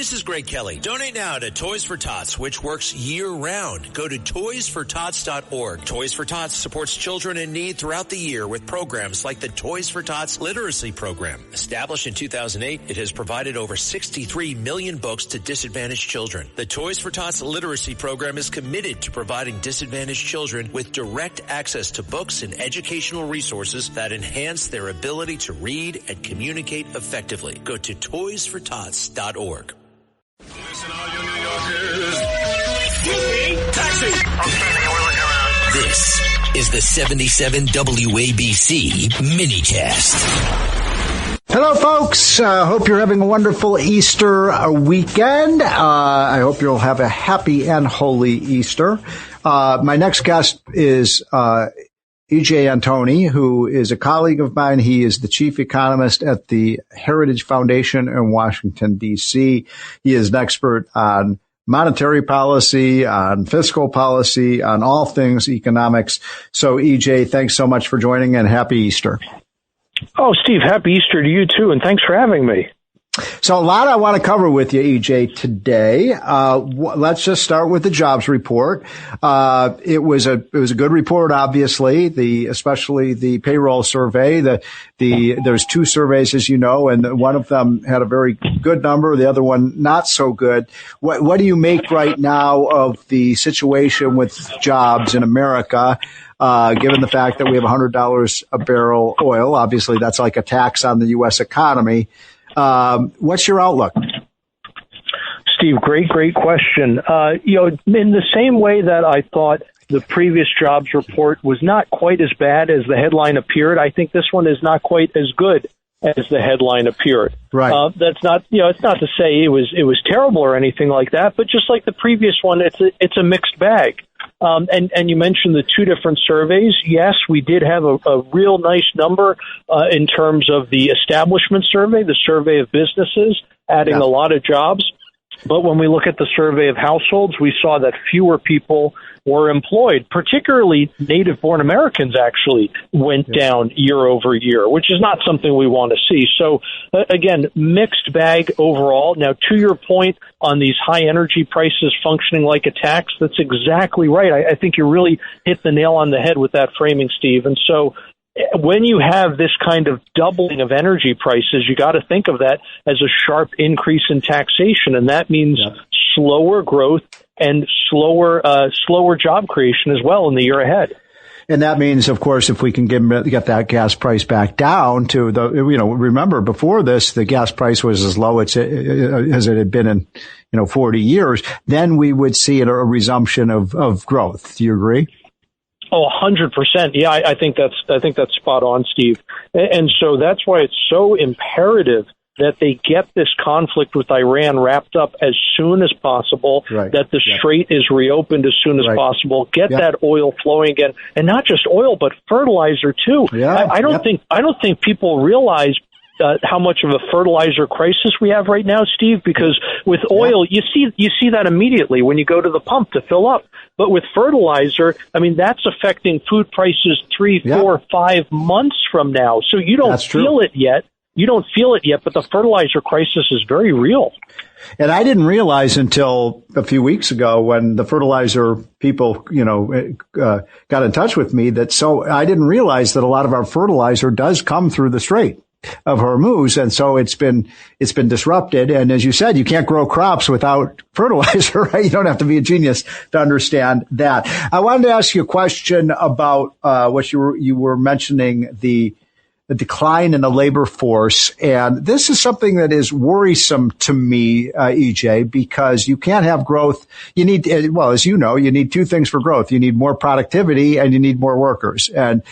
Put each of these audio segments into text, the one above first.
this is Greg Kelly. Donate now to Toys for Tots, which works year-round. Go to toysfortots.org. Toys for Tots supports children in need throughout the year with programs like the Toys for Tots Literacy Program. Established in 2008, it has provided over 63 million books to disadvantaged children. The Toys for Tots Literacy Program is committed to providing disadvantaged children with direct access to books and educational resources that enhance their ability to read and communicate effectively. Go to toysfortots.org. Listen, all you New Yorkers. Taxi! This is the 77 WABC minicast. Hello, folks. Hope you're having a wonderful Easter weekend. I hope you'll have a happy and holy Easter. My next guest is E.J. Antoni, who is a colleague of mine. He is the chief economist at the Heritage Foundation in Washington, D.C. He is an expert on monetary policy, on fiscal policy, on all things economics. So, E.J., thanks so much for joining, and happy Easter. Oh, Steve, happy Easter to you, too, and thanks for having me. So a lot I want to cover with you, EJ, today. Let's just start with the jobs report. It was a good report, obviously, especially the payroll survey. There's two surveys, as you know, and one of them had a very good number, the other one not so good. What do you make right now of the situation with jobs in America? Given the fact that we have $100 a barrel oil, obviously that's like a tax on the U.S. economy. What's your outlook? Steve, great question. In the same way that I thought the previous jobs report was not quite as bad as the headline appeared, I think this one is not quite as good as the headline appeared. Right. That's not, it's not to say it was terrible or anything like that, but just like the previous one, it's a mixed bag. And you mentioned the two different surveys. Yes, we did have a real nice number in terms of the establishment survey, the survey of businesses, adding a lot of jobs. But when we look at the survey of households, we saw that fewer people were employed, particularly native-born Americans actually went down year over year, which is not something we want to see. So, again, mixed bag overall. Now, to your point on these high energy prices functioning like a tax, that's exactly right. I think you really hit the nail on the head with that framing, Steve. And so when you have this kind of doubling of energy prices, you got to think of that as a sharp increase in taxation, and that means slower growth and slower job creation as well in the year ahead. And that means, of course, if we can get that gas price back down to remember before this, the gas price was as low as it had been in, 40 years, then we would see a resumption of growth. Do you agree? Oh, 100%. Yeah, I think that's spot on, Steve. And so that's why it's so imperative that they get this conflict with Iran wrapped up as soon as possible, that the Strait is reopened as soon as possible, get that oil flowing again, and not just oil, but fertilizer too. I don't think people realize how much of a fertilizer crisis we have right now, Steve, because with oil, you see that immediately when you go to the pump to fill up. But with fertilizer, I mean, that's affecting food prices 3, 4, 5 months from now. So you don't feel it yet. You don't feel it yet, but the fertilizer crisis is very real. And I didn't realize until a few weeks ago when the fertilizer people, got in touch with me I didn't realize that a lot of our fertilizer does come through the Strait of Hormuz. And so it's been disrupted. And as you said, you can't grow crops without fertilizer, right? You don't have to be a genius to understand that. I wanted to ask you a question about, what you were mentioning, the decline in the labor force. And this is something that is worrisome to me, EJ, because you can't have growth. You need, as you know, you need two things for growth. You need more productivity and you need more workers. And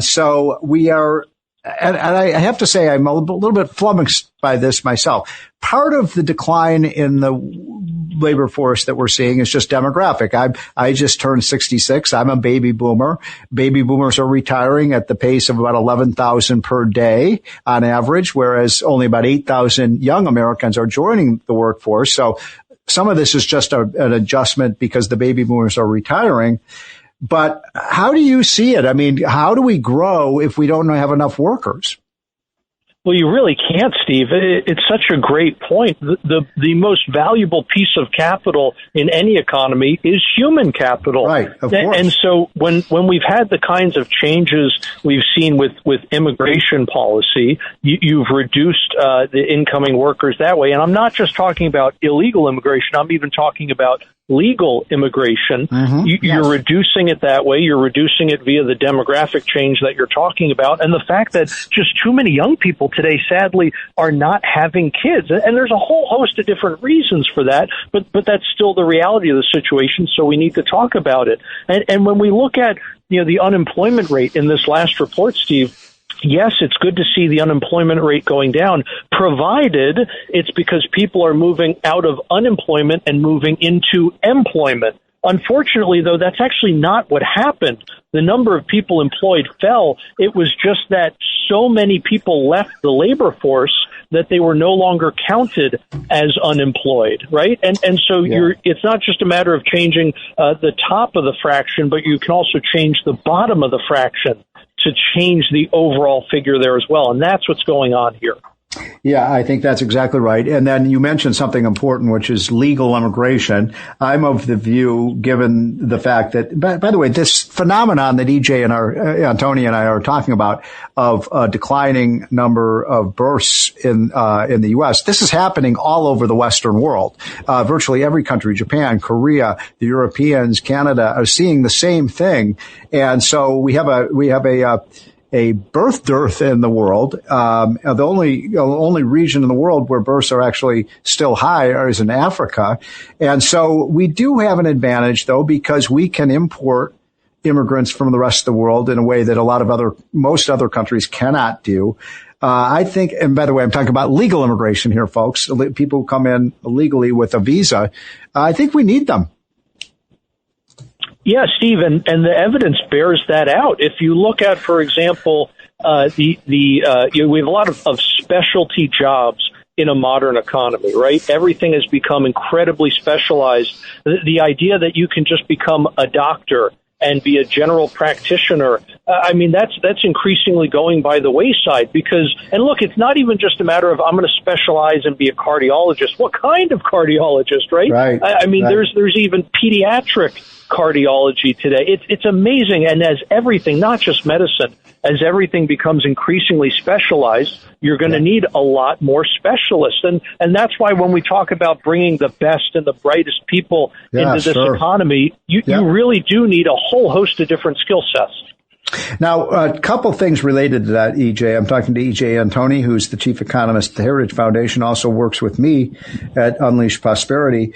so we are, and I have to say I'm a little bit flummoxed by this myself. Part of the decline in the labor force that we're seeing is just demographic. I just turned 66. I'm a baby boomer. Baby boomers are retiring at the pace of about 11,000 per day on average, whereas only about 8,000 young Americans are joining the workforce. So some of this is just an adjustment because the baby boomers are retiring. But how do you see it? I mean, how do we grow if we don't have enough workers? Well, you really can't, Steve. It's such a great point. The most valuable piece of capital in any economy is human capital. Right, of course. And so when we've had the kinds of changes we've seen with immigration policy, you've reduced the incoming workers that way. And I'm not just talking about illegal immigration. I'm even talking about legal immigration. You're reducing it that way. You're reducing it via the demographic change that you're talking about, and the fact that just too many young people today, sadly, are not having kids. And there's a whole host of different reasons for that, but that's still the reality of the situation, so we need to talk about it. And when we look at, the unemployment rate in this last report, Steve, yes, it's good to see the unemployment rate going down, provided it's because people are moving out of unemployment and moving into employment. Unfortunately, though, that's actually not what happened. The number of people employed fell. It was just that so many people left the labor force that they were no longer counted as unemployed, right? And so it's not just a matter of changing the top of the fraction, but you can also change the bottom of the fraction to change the overall figure there as well. And that's what's going on here. Yeah, I think that's exactly right. And then you mentioned something important, which is legal immigration. I'm of the view, given the fact that, by the way, this phenomenon that EJ and Antoni and I are talking about of a declining number of births in the U.S., this is happening all over the Western world. Virtually every country, Japan, Korea, the Europeans, Canada, are seeing the same thing. And so we have a birth dearth in the world. The only region in the world where births are actually still high is in Africa. And so we do have an advantage, though, because we can import immigrants from the rest of the world in a way that most other countries cannot do. I think, and by the way, I'm talking about legal immigration here, folks. People who come in legally with a visa. I think we need them. Yeah, Steve, and the evidence bears that out. If you look at, for example, we have a lot of specialty jobs in a modern economy, right? Everything has become incredibly specialized. The idea that you can just become a doctor and be a general practitioner, that's increasingly going by the wayside because, and look, it's not even just a matter of I'm going to specialize and be a cardiologist. What kind of cardiologist, right? Right. There's even pediatric cardiology today. It's amazing. And as everything, not just medicine, as everything becomes increasingly specialized, you're going to need a lot more specialists. And that's why when we talk about bringing the best and the brightest people into this economy, you really do need a whole host of different skill sets. Now, a couple things related to that, EJ. I'm talking to EJ Antoni, who's the chief economist at the Heritage Foundation, also works with me at Unleash Prosperity.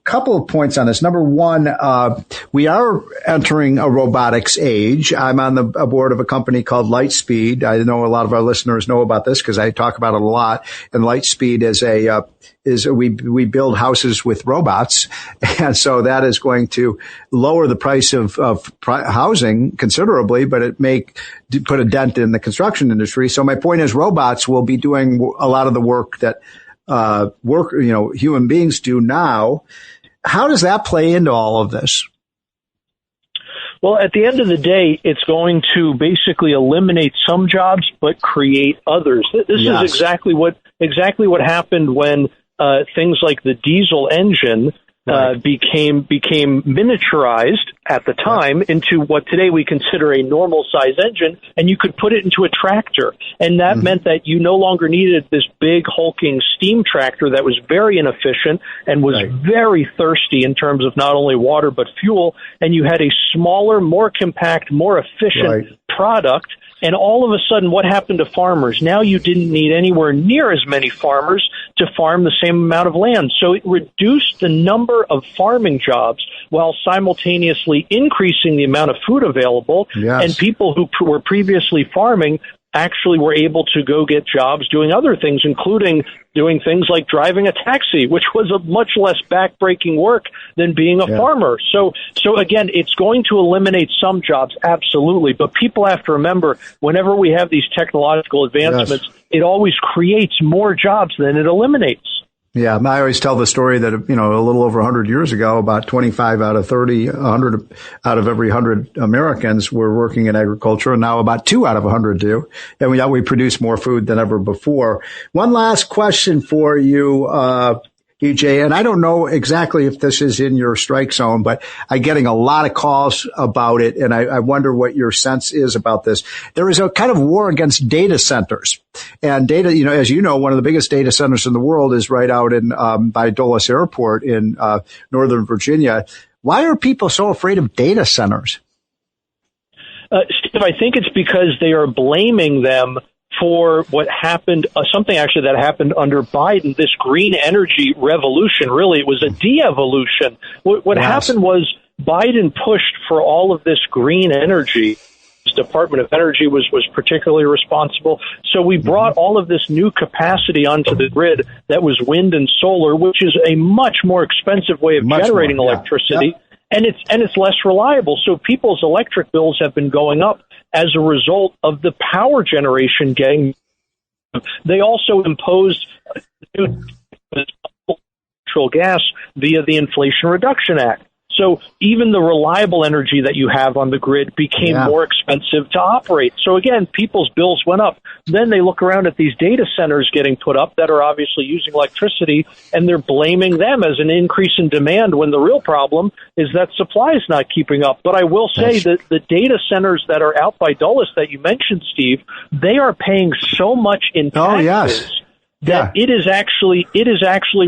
Couple of points on this. Number one, we are entering a robotics age. I'm on the board of a company called Lightspeed. I know a lot of our listeners know about this because I talk about it a lot. And Lightspeed we build houses with robots. And so that is going to lower the price of housing considerably, but it may put a dent in the construction industry. So my point is robots will be doing a lot of the work that human beings do now. How does that play into all of this? Well, at the end of the day, it's going to basically eliminate some jobs, but create others. This is exactly what happened when things like the diesel engine became miniaturized at the time into what today we consider a normal size engine, and you could put it into a tractor. And that meant that you no longer needed this big hulking steam tractor that was very inefficient and was very thirsty in terms of not only water but fuel. And you had a smaller, more compact, more efficient product. And all of a sudden, what happened to farmers? Now you didn't need anywhere near as many farmers to farm the same amount of land. So it reduced the number of farming jobs while simultaneously increasing the amount of food available. Yes. And people who were previously farming actually were able to go get jobs doing other things, including doing things like driving a taxi, which was a much less backbreaking work than being a farmer. So again, it's going to eliminate some jobs, absolutely. But people have to remember, whenever we have these technological advancements, it always creates more jobs than it eliminates. Yeah, I always tell the story that, a little over 100 years ago, about 25 out of 30, 100 out of every 100 Americans were working in agriculture, and now about 2 out of 100 do. And we produce more food than ever before. One last question for you, EJ, and I don't know exactly if this is in your strike zone, but I'm getting a lot of calls about it, and I wonder what your sense is about this. There is a kind of war against data centers. And data, as you know, one of the biggest data centers in the world is right out in by Dulles Airport in Northern Virginia. Why are people so afraid of data centers? Steve, I think it's because they are blaming them for what happened, something actually that happened under Biden, this green energy revolution. Really, it was a de-evolution. What happened was Biden pushed for all of this green energy. His Department of Energy was particularly responsible. So we brought all of this new capacity onto the grid that was wind and solar, which is a much more expensive way of generating electricity. Yeah. And it's less reliable. So people's electric bills have been going up as a result of the power generation getting. They also imposed natural gas via the Inflation Reduction Act. So even the reliable energy that you have on the grid became more expensive to operate. So again, people's bills went up. Then they look around at these data centers getting put up that are obviously using electricity, and they're blaming them as an increase in demand when the real problem is that supply is not keeping up. But I will say that the data centers that are out by Dulles that you mentioned, Steve, they are paying so much in taxes. That it is actually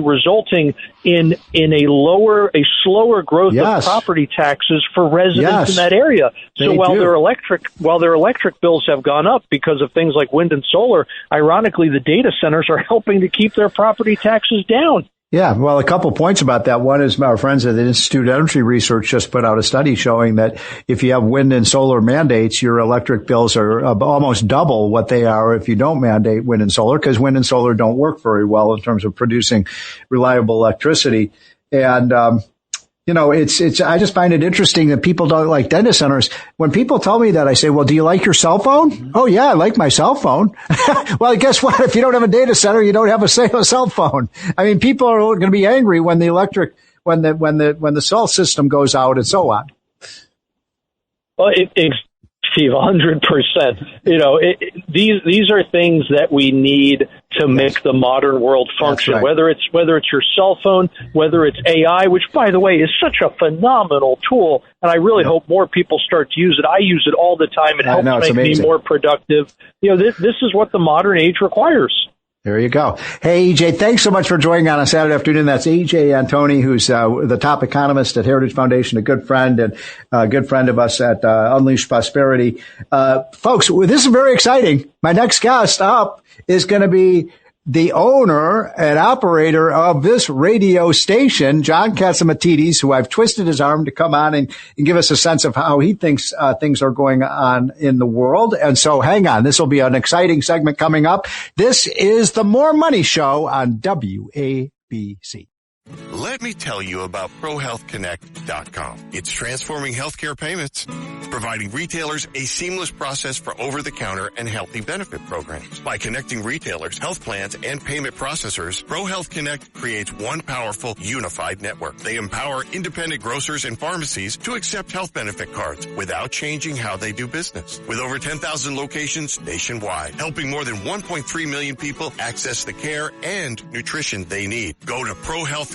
resulting in a slower growth of property taxes for residents in that area. So while their electric bills have gone up because of things like wind and solar, ironically the data centers are helping to keep their property taxes down. Yeah, well, a couple points about that. One is our friends at the Institute of Energy Research just put out a study showing that if you have wind and solar mandates, your electric bills are almost double what they are if you don't mandate wind and solar, because wind and solar don't work very well in terms of producing reliable electricity. And, I just find it interesting that people don't like data centers. When people tell me that, I say, well, do you like your cell phone? Oh, yeah, I like my cell phone. Well, guess what? If you don't have a data center, you don't have a cell phone. I mean, people are going to be angry when the cell system goes out and so on. Well, Steve, 100%. These are things that we need to make the modern world function. Right. Whether it's your cell phone, whether it's AI, which by the way is such a phenomenal tool, and I really hope more people start to use it. I use it all the time. It helps make me more productive. This is what the modern age requires. There you go. Hey, EJ, thanks so much for joining on a Saturday afternoon. That's EJ Antoni, who's the top economist at Heritage Foundation, a good friend and a good friend of us at Unleash Prosperity. Folks, this is very exciting. My next guest up is going to be the owner and operator of this radio station, John Catsimatidis, who I've twisted his arm to come on and give us a sense of how he thinks things are going on in the world. And so hang on. This will be an exciting segment coming up. This is the More Money Show on WABC. Let me tell you about ProHealthConnect.com. It's transforming healthcare payments, providing retailers a seamless process for over-the-counter and healthy benefit programs. By connecting retailers, health plans, and payment processors, ProHealth Connect creates one powerful, unified network. They empower independent grocers and pharmacies to accept health benefit cards without changing how they do business. With over 10,000 locations nationwide, helping more than 1.3 million people access the care and nutrition they need. Go to ProHealthConnect.com.